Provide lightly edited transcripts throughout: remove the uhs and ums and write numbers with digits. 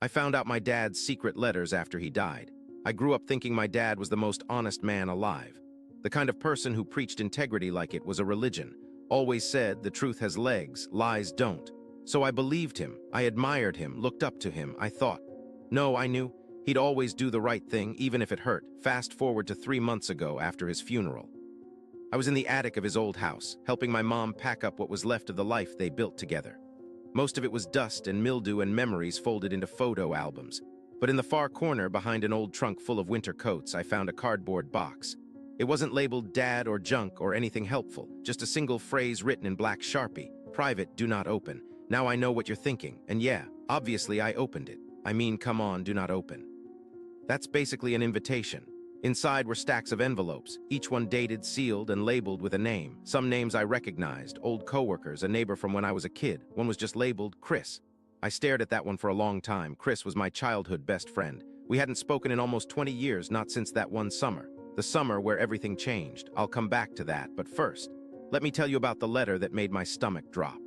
I found out my dad's secret letters after he died. I grew up thinking my dad was the most honest man alive. The kind of person who preached integrity like it was a religion. Always said, the truth has legs, lies don't. So I believed him, I admired him, looked up to him, I thought. No, I knew. He'd always do the right thing, even if it hurt. Fast forward to 3 months ago after his funeral. I was in the attic of his old house, helping my mom pack up what was left of the life they built together. Most of it was dust and mildew and memories folded into photo albums. But in the far corner, behind an old trunk full of winter coats, I found a cardboard box. It wasn't labeled Dad or junk or anything helpful, just a single phrase written in black Sharpie. Private, do not open. Now I know what you're thinking, and yeah, obviously I opened it. I mean, come on, do not open. That's basically an invitation. Inside were stacks of envelopes, each one dated, sealed, and labeled with a name. Some names I recognized, old coworkers, a neighbor from when I was a kid. One was just labeled Chris. I stared at that one for a long time. Chris was my childhood best friend. We hadn't spoken in almost 20 years, not since that one summer. The summer where everything changed. I'll come back to that, but first, let me tell you about the letter that made my stomach drop.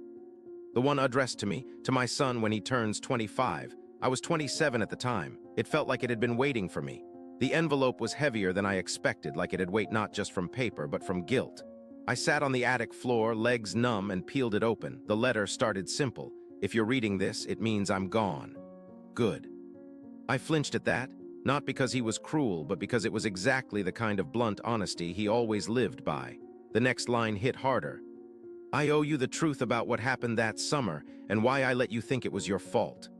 The one addressed to me, to my son when he turns 25. I was 27 at the time. It felt like it had been waiting for me. The envelope was heavier than I expected, like it had weight not just from paper, but from guilt. I sat on the attic floor, legs numb, and peeled it open. The letter started simple. If you're reading this, it means I'm gone. Good. I flinched at that, not because he was cruel, but because it was exactly the kind of blunt honesty he always lived by. The next line hit harder. I owe you the truth about what happened that summer and why I let you think it was your fault.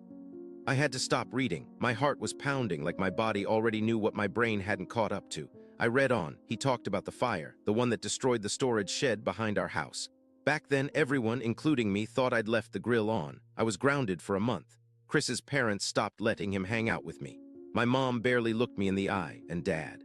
I had to stop reading. My heart was pounding like my body already knew what my brain hadn't caught up to. I read on. He talked about the fire, the one that destroyed the storage shed behind our house. Back then, everyone, including me, thought I'd left the grill on. I was grounded for a month. Chris's parents stopped letting him hang out with me. My mom barely looked me in the eye, and Dad.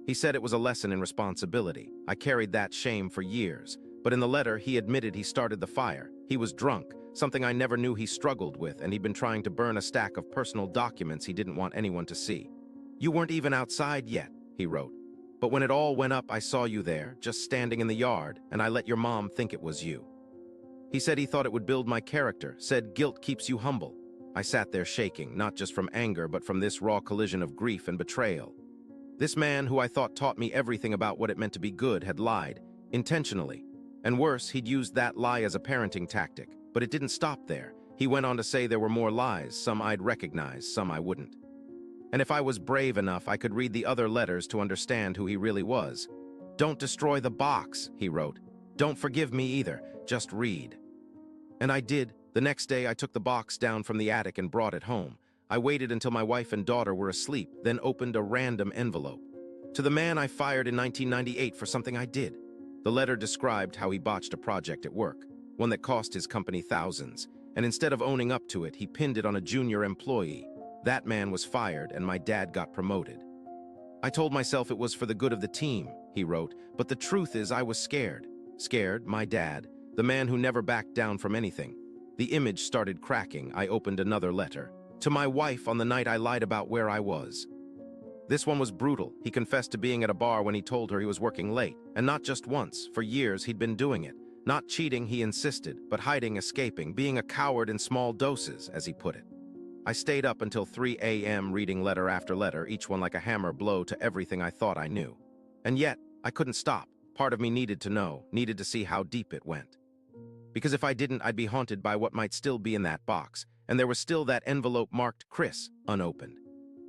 He said it was a lesson in responsibility. I carried that shame for years. But in the letter, he admitted he started the fire. He was drunk, something I never knew he struggled with, and he'd been trying to burn a stack of personal documents he didn't want anyone to see. You weren't even outside yet, he wrote. But when it all went up, I saw you there, just standing in the yard, and I let your mom think it was you. He said he thought it would build my character, said guilt keeps you humble. I sat there shaking, not just from anger, but from this raw collision of grief and betrayal. This man, who I thought taught me everything about what it meant to be good, had lied, intentionally. And worse, he'd used that lie as a parenting tactic. But it didn't stop there. He went on to say there were more lies, some I'd recognize, some I wouldn't. And if I was brave enough, I could read the other letters to understand who he really was. Don't destroy the box, he wrote. Don't forgive me either, just read. And I did. The next day, I took the box down from the attic and brought it home. I waited until my wife and daughter were asleep, then opened a random envelope. To the man I fired in 1998 for something I did. The letter described how he botched a project at work, one that cost his company thousands, and instead of owning up to it, he pinned it on a junior employee. That man was fired, and my dad got promoted. I told myself it was for the good of the team, he wrote, but the truth is I was scared. Scared, my dad, the man who never backed down from anything. The image started cracking. I opened another letter. To my wife on the night I lied about where I was. This one was brutal. He confessed to being at a bar when he told her he was working late. And not just once. For years, he'd been doing it. Not cheating, he insisted, but hiding, escaping, being a coward in small doses, as he put it. I stayed up until 3 a.m. reading letter after letter, each one like a hammer blow to everything I thought I knew. And yet, I couldn't stop. Part of me needed to know, needed to see how deep it went. Because if I didn't, I'd be haunted by what might still be in that box. And there was still that envelope marked Chris, unopened.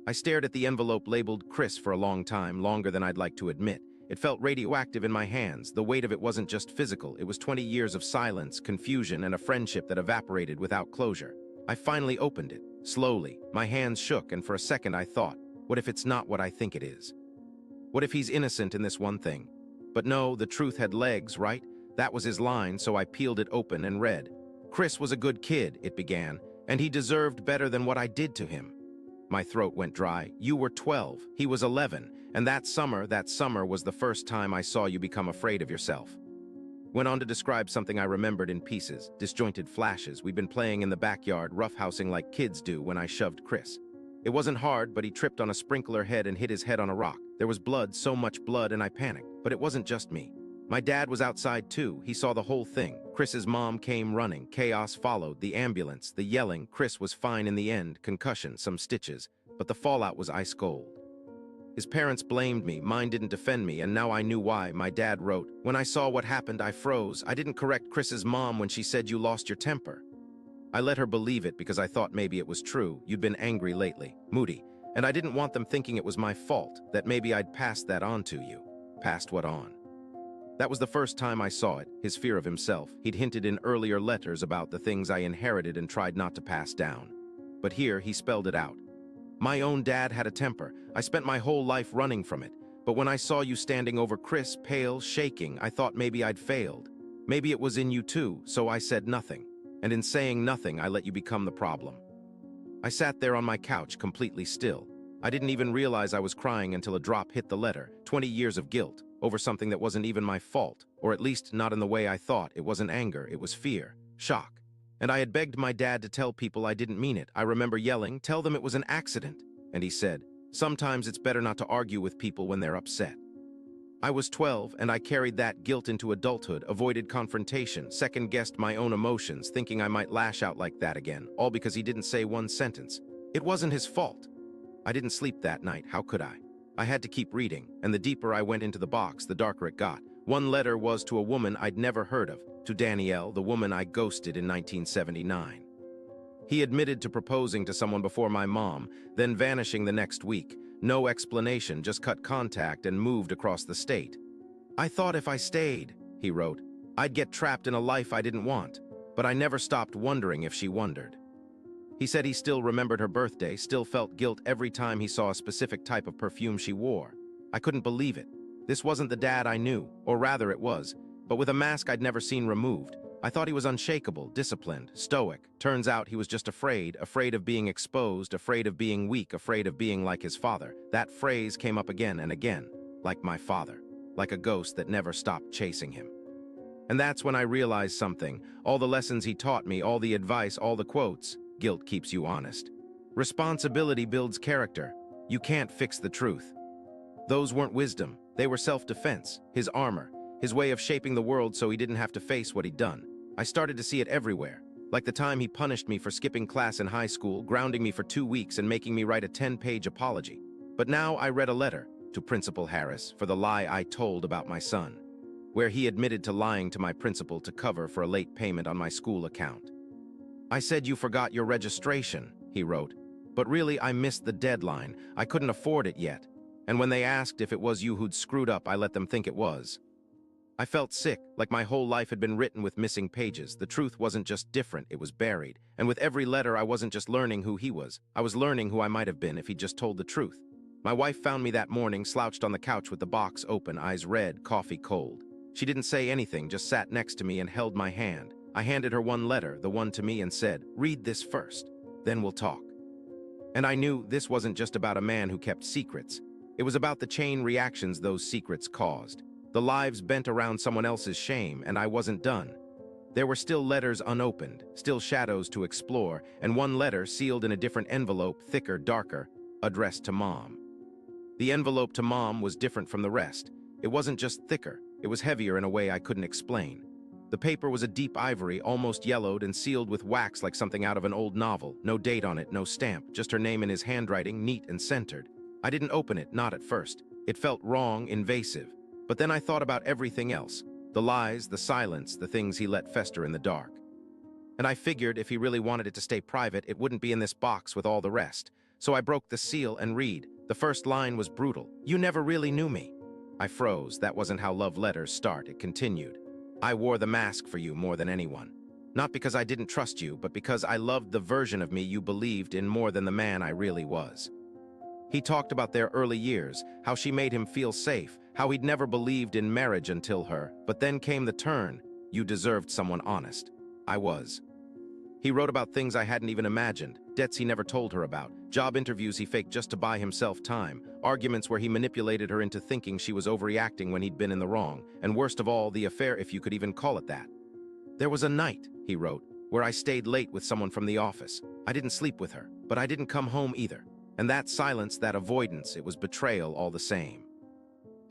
I stared at the envelope labeled Chris for a long time, longer than I'd like to admit. It felt radioactive in my hands. The weight of it wasn't just physical. It was 20 years of silence, confusion, and a friendship that evaporated without closure. I finally opened it, slowly. My hands shook, and for a second I thought, what if it's not what I think it is? What if he's innocent in this one thing? But no, the truth had legs, right? That was his line, so I peeled it open and read. Chris was a good kid, it began, and he deserved better than what I did to him. My throat went dry. You were 12, he was 11, and that summer was the first time I saw you become afraid of yourself. Went on to describe something I remembered in pieces, disjointed flashes. We'd been playing in the backyard, roughhousing like kids do when I shoved Chris. It wasn't hard, but he tripped on a sprinkler head and hit his head on a rock. There was blood, so much blood, and I panicked. But it wasn't just me. My dad was outside too. He saw the whole thing. Chris's mom came running. Chaos followed. The ambulance, the yelling. Chris was fine in the end. Concussion, some stitches. But the fallout was ice cold. His parents blamed me. Mine didn't defend me, and now I knew why. My dad wrote, "When I saw what happened, I froze. I didn't correct Chris's mom when she said you lost your temper." I let her believe it because I thought maybe it was true. You'd been angry lately, moody, and I didn't want them thinking it was my fault, that maybe I'd passed that on to you. Passed what on? That was the first time I saw it, his fear of himself. He'd hinted in earlier letters about the things I inherited and tried not to pass down. But here, he spelled it out. My own dad had a temper. I spent my whole life running from it. But when I saw you standing over Chris, pale, shaking, I thought maybe I'd failed. Maybe it was in you too, so I said nothing. And in saying nothing, I let you become the problem. I sat there on my couch, completely still. I didn't even realize I was crying until a drop hit the letter. 20 years of guilt, over something that wasn't even my fault, or at least not in the way I thought. It wasn't anger, it was fear, shock. And I had begged my dad to tell people I didn't mean it. I remember yelling, "Tell them it was an accident." And he said, "Sometimes it's better not to argue with people when they're upset." I was 12, and I carried that guilt into adulthood, avoided confrontation, second-guessed my own emotions, thinking I might lash out like that again, all because he didn't say one sentence. It wasn't his fault. I didn't sleep that night. How could I? I had to keep reading, and the deeper I went into the box, the darker it got. One letter was to a woman I'd never heard of, to Danielle, the woman I ghosted in 1979. He admitted to proposing to someone before my mom, then vanishing the next week. No explanation, just cut contact and moved across the state. "I thought if I stayed," he wrote, "I'd get trapped in a life I didn't want, but I never stopped wondering if she wondered." He said he still remembered her birthday, still felt guilt every time he saw a specific type of perfume she wore. I couldn't believe it. This wasn't the dad I knew, or rather it was, but with a mask I'd never seen removed. I thought he was unshakable, disciplined, stoic. Turns out he was just afraid of being exposed, afraid of being weak, afraid of being like his father. That phrase came up again and again, like my father, like a ghost that never stopped chasing him. And that's when I realized something. All the lessons he taught me, all the advice, all the quotes. Guilt keeps you honest. Responsibility builds character. You can't fix the truth. Those weren't wisdom. They were self-defense, his armor, his way of shaping the world so he didn't have to face what he'd done. I started to see it everywhere, like the time he punished me for skipping class in high school, grounding me for 2 weeks and making me write a 10-page apology. But now I read a letter to Principal Harris for the lie I told about my son, where he admitted to lying to my principal to cover for a late payment on my school account. "I said you forgot your registration," he wrote, "but really I missed the deadline. I couldn't afford it yet. And when they asked if it was you who'd screwed up, I let them think it was." I felt sick, like my whole life had been written with missing pages. The truth wasn't just different, it was buried. And with every letter, I wasn't just learning who he was. I was learning who I might have been if he'd just told the truth. My wife found me that morning, slouched on the couch with the box open, eyes red, coffee cold. She didn't say anything, just sat next to me and held my hand. I handed her one letter, the one to me, and said, "Read this first, then we'll talk." And I knew this wasn't just about a man who kept secrets. It was about the chain reactions those secrets caused. The lives bent around someone else's shame, and I wasn't done. There were still letters unopened, still shadows to explore, and one letter sealed in a different envelope, thicker, darker, addressed to Mom. The envelope to Mom was different from the rest. It wasn't just thicker, it was heavier in a way I couldn't explain. The paper was a deep ivory, almost yellowed and sealed with wax like something out of an old novel. No date on it, no stamp, just her name in his handwriting, neat and centered. I didn't open it, not at first. It felt wrong, invasive. But then I thought about everything else. The lies, the silence, the things he let fester in the dark. And I figured if he really wanted it to stay private, it wouldn't be in this box with all the rest. So I broke the seal and read. The first line was brutal. "You never really knew me." I froze. That wasn't how love letters start. It continued. "I wore the mask for you more than anyone. Not because I didn't trust you, but because I loved the version of me you believed in more than the man I really was." He talked about their early years, how she made him feel safe, how he'd never believed in marriage until her, but then came the turn. "You deserved someone honest." I was. He wrote about things I hadn't even imagined, debts he never told her about, job interviews he faked just to buy himself time, arguments where he manipulated her into thinking she was overreacting when he'd been in the wrong, and worst of all, the affair, if you could even call it that. "There was a night," he wrote, "where I stayed late with someone from the office. I didn't sleep with her, but I didn't come home either. And that silence, that avoidance, it was betrayal all the same."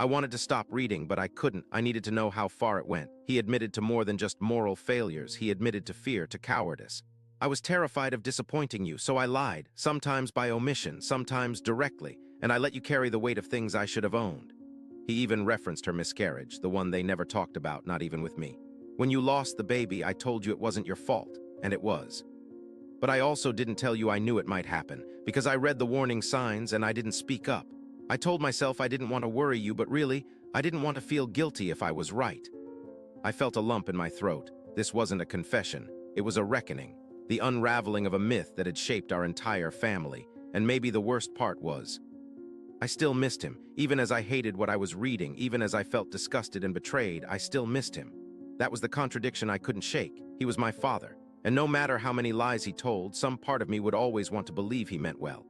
I wanted to stop reading, but I couldn't. I needed to know how far it went. He admitted to more than just moral failures. He admitted to fear, to cowardice. I was terrified of disappointing you, so I lied, sometimes by omission, sometimes directly, and I let you carry the weight of things I should have owned. He even referenced her miscarriage, the one they never talked about, not even with me. When you lost the baby, I told you it wasn't your fault, and it was. But I also didn't tell you I knew it might happen, because I read the warning signs and I didn't speak up. I told myself I didn't want to worry you, but really, I didn't want to feel guilty if I was right. I felt a lump in my throat. This wasn't a confession. It was a reckoning, the unraveling of a myth that had shaped our entire family, and maybe the worst part was, I still missed him. Even as I hated what I was reading, even as I felt disgusted and betrayed, I still missed him. That was the contradiction I couldn't shake. He was my father, and no matter how many lies he told, some part of me would always want to believe he meant well.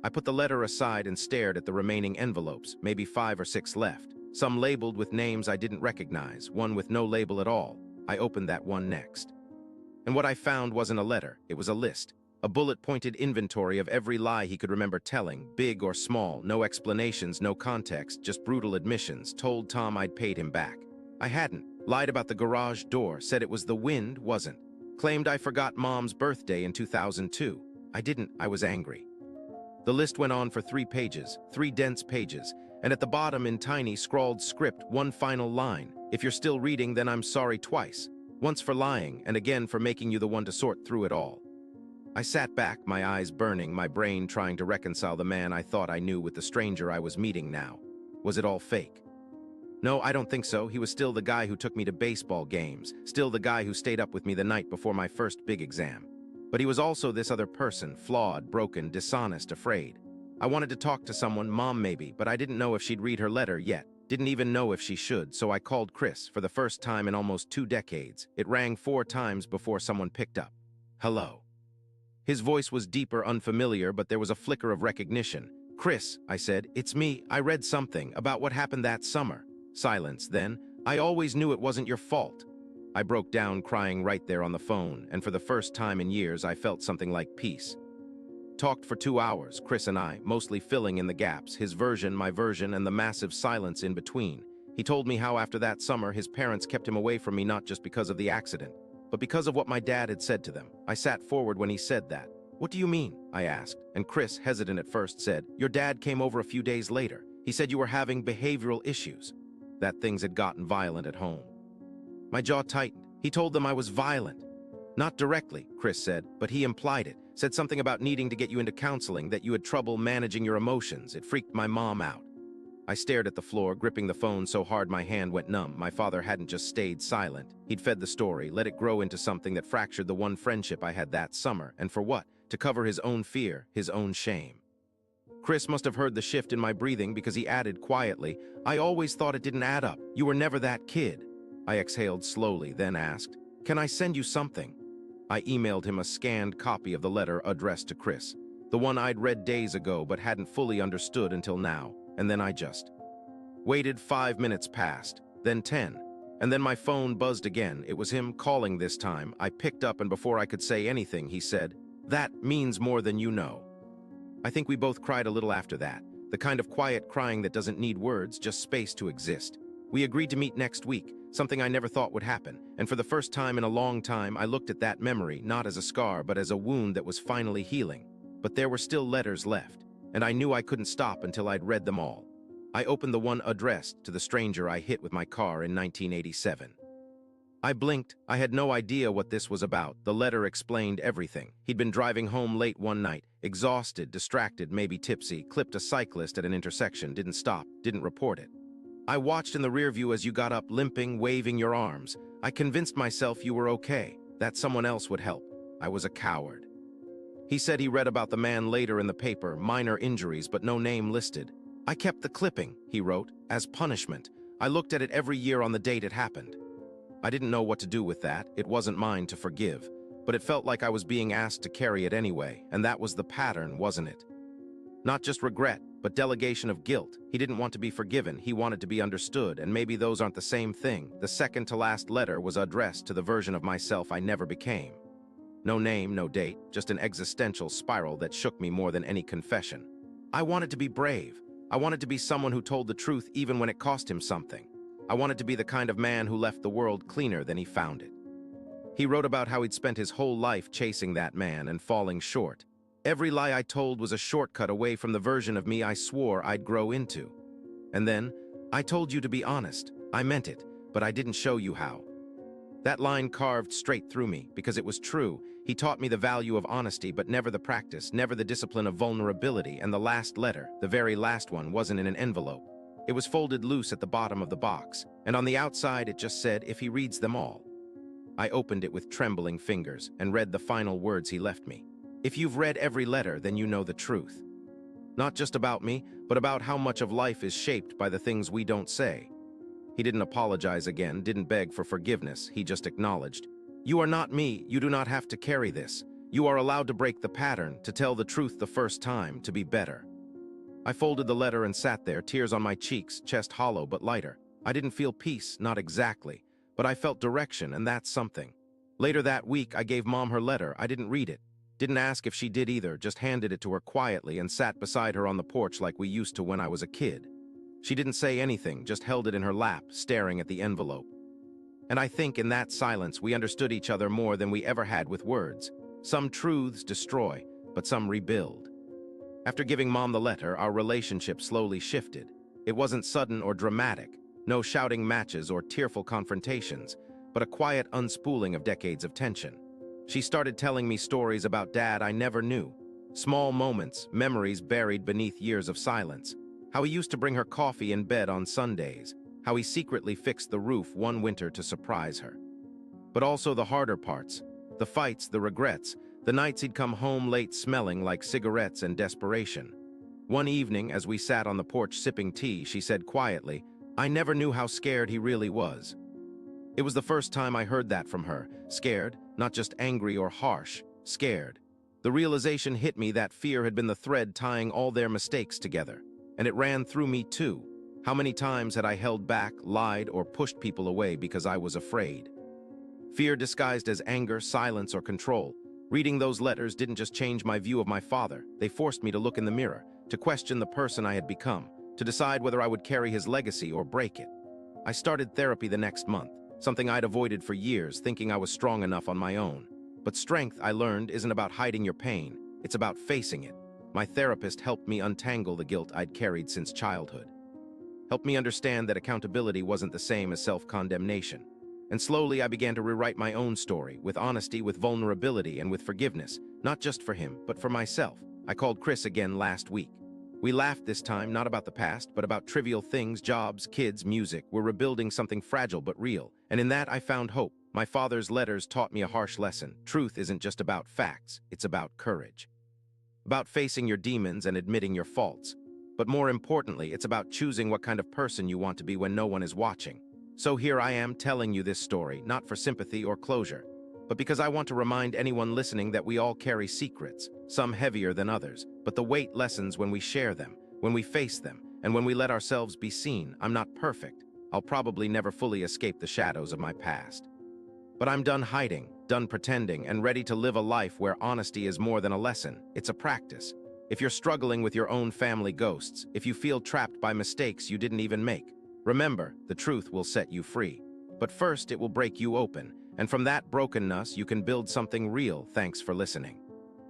I put the letter aside and stared at the remaining envelopes, maybe 5 or 6 left, some labeled with names I didn't recognize, one with no label at all. I opened that one next. And what I found wasn't a letter, it was a list. A bullet-pointed inventory of every lie he could remember telling, big or small, no explanations, no context, just brutal admissions, told Tom I'd paid him back. I hadn't, lied about the garage door, said it was the wind, wasn't. Claimed I forgot Mom's birthday in 2002. I didn't, I was angry. The list went on for 3 pages, 3 dense pages, and at the bottom in tiny scrawled script, one final line. If you're still reading, then I'm sorry twice. Once for lying, and again for making you the one to sort through it all. I sat back, my eyes burning, my brain trying to reconcile the man I thought I knew with the stranger I was meeting now. Was it all fake? No, I don't think so. He was still the guy who took me to baseball games, still the guy who stayed up with me the night before my first big exam. But he was also this other person, flawed, broken, dishonest, afraid. I wanted to talk to someone, Mom maybe, but I didn't know if she'd read her letter yet. Didn't even know if she should, so I called Chris for the first time in almost 2 decades. It rang 4 times before someone picked up. Hello. His voice was deeper, unfamiliar, but there was a flicker of recognition. Chris, I said, it's me. I read something about what happened that summer. Silence, then. I always knew it wasn't your fault. I broke down crying right there on the phone, and for the first time in years I felt something like peace. Talked for 2 hours, Chris and I, mostly filling in the gaps, his version, my version, and the massive silence in between. He told me how after that summer his parents kept him away from me not just because of the accident, but because of what my dad had said to them. I sat forward when he said that. What do you mean? I asked, and Chris, hesitant at first, said, your dad came over a few days later. He said you were having behavioral issues, that things had gotten violent at home. My jaw tightened. He told them I was violent. Not directly, Chris said, but he implied it. Said something about needing to get you into counseling, that you had trouble managing your emotions. It freaked my mom out. I stared at the floor, gripping the phone so hard my hand went numb. My father hadn't just stayed silent. He'd fed the story, let it grow into something that fractured the one friendship I had that summer. And for what? To cover his own fear, his own shame. Chris must have heard the shift in my breathing because he added quietly, I always thought it didn't add up. You were never that kid. I exhaled slowly, then asked, can I send you something? I emailed him a scanned copy of the letter addressed to Chris, the one I'd read days ago but hadn't fully understood until now, and then I just waited. 5 minutes passed, then 10, and then my phone buzzed again. It was him calling this time. I picked up, and before I could say anything, he said, that means more than you know. I think we both cried a little after that, the kind of quiet crying that doesn't need words, just space to exist. We agreed to meet next week, something I never thought would happen, and for the first time in a long time, I looked at that memory, not as a scar, but as a wound that was finally healing. But there were still letters left, and I knew I couldn't stop until I'd read them all. I opened the one addressed to the stranger I hit with my car in 1987. I blinked. I had no idea what this was about. The letter explained everything. He'd been driving home late one night, exhausted, distracted, maybe tipsy, clipped a cyclist at an intersection, didn't stop, didn't report it. I watched in the rearview as you got up, limping, waving your arms. I convinced myself you were okay, that someone else would help. I was a coward. He said he read about the man later in the paper, minor injuries, but no name listed. I kept the clipping, he wrote, as punishment. I looked at it every year on the date it happened. I didn't know what to do with that. It wasn't mine to forgive, but it felt like I was being asked to carry it anyway, and that was the pattern, wasn't it? Not just regret, but delegation of guilt. He didn't want to be forgiven, he wanted to be understood, and maybe those aren't the same thing. The second to last letter was addressed to the version of myself I never became. No name, no date, just an existential spiral that shook me more than any confession. I wanted to be brave, I wanted to be someone who told the truth even when it cost him something. I wanted to be the kind of man who left the world cleaner than he found it. He wrote about how he'd spent his whole life chasing that man and falling short. Every lie I told was a shortcut away from the version of me I swore I'd grow into. And then, I told you to be honest. I meant it, but I didn't show you how. That line carved straight through me because it was true. He taught me the value of honesty, but never the practice, never the discipline of vulnerability. And the last letter, the very last one, wasn't in an envelope. It was folded loose at the bottom of the box, and on the outside it just said, "If he reads them all." I opened it with trembling fingers and read the final words he left me. If you've read every letter, then you know the truth. Not just about me, but about how much of life is shaped by the things we don't say. He didn't apologize again, didn't beg for forgiveness, he just acknowledged. You are not me, you do not have to carry this. You are allowed to break the pattern, to tell the truth the first time, to be better. I folded the letter and sat there, tears on my cheeks, chest hollow but lighter. I didn't feel peace, not exactly, but I felt direction, and that's something. Later that week, I gave Mom her letter. I didn't read it. Didn't ask if she did either, just handed it to her quietly and sat beside her on the porch like we used to when I was a kid. She didn't say anything, just held it in her lap, staring at the envelope. And I think in that silence we understood each other more than we ever had with words. Some truths destroy, but some rebuild. After giving Mom the letter, our relationship slowly shifted. It wasn't sudden or dramatic, no shouting matches or tearful confrontations, but a quiet unspooling of decades of tension. She started telling me stories about Dad I never knew. Small moments, memories buried beneath years of silence. How he used to bring her coffee in bed on Sundays. How he secretly fixed the roof one winter to surprise her. But also the harder parts. The fights, the regrets. The nights he'd come home late smelling like cigarettes and desperation. One evening, as we sat on the porch sipping tea, she said quietly, "I never knew how scared he really was." It was the first time I heard that from her. Scared, not just angry or harsh. Scared. The realization hit me that fear had been the thread tying all their mistakes together. And it ran through me too. How many times had I held back, lied, or pushed people away because I was afraid? Fear disguised as anger, silence, or control. Reading those letters didn't just change my view of my father. They forced me to look in the mirror, to question the person I had become, to decide whether I would carry his legacy or break it. I started therapy the next month, something I'd avoided for years, thinking I was strong enough on my own. But strength, I learned, isn't about hiding your pain. It's about facing it. My therapist helped me untangle the guilt I'd carried since childhood. Helped me understand that accountability wasn't the same as self-condemnation. And slowly I began to rewrite my own story, with honesty, with vulnerability, and with forgiveness, not just for him, but for myself. I called Chris again last week. We laughed this time, not about the past, but about trivial things, jobs, kids, music. We're rebuilding something fragile but real. And in that I found hope. My father's letters taught me a harsh lesson. Truth isn't just about facts, it's about courage. About facing your demons and admitting your faults. But more importantly, it's about choosing what kind of person you want to be when no one is watching. So here I am telling you this story, not for sympathy or closure, but because I want to remind anyone listening that we all carry secrets, some heavier than others, but the weight lessens when we share them, when we face them, and when we let ourselves be seen. I'm not perfect. I'll probably never fully escape the shadows of my past. But I'm done hiding, done pretending, and ready to live a life where honesty is more than a lesson. It's a practice. If you're struggling with your own family ghosts, if you feel trapped by mistakes you didn't even make, remember, the truth will set you free. But first, it will break you open, and from that brokenness, you can build something real. Thanks for listening.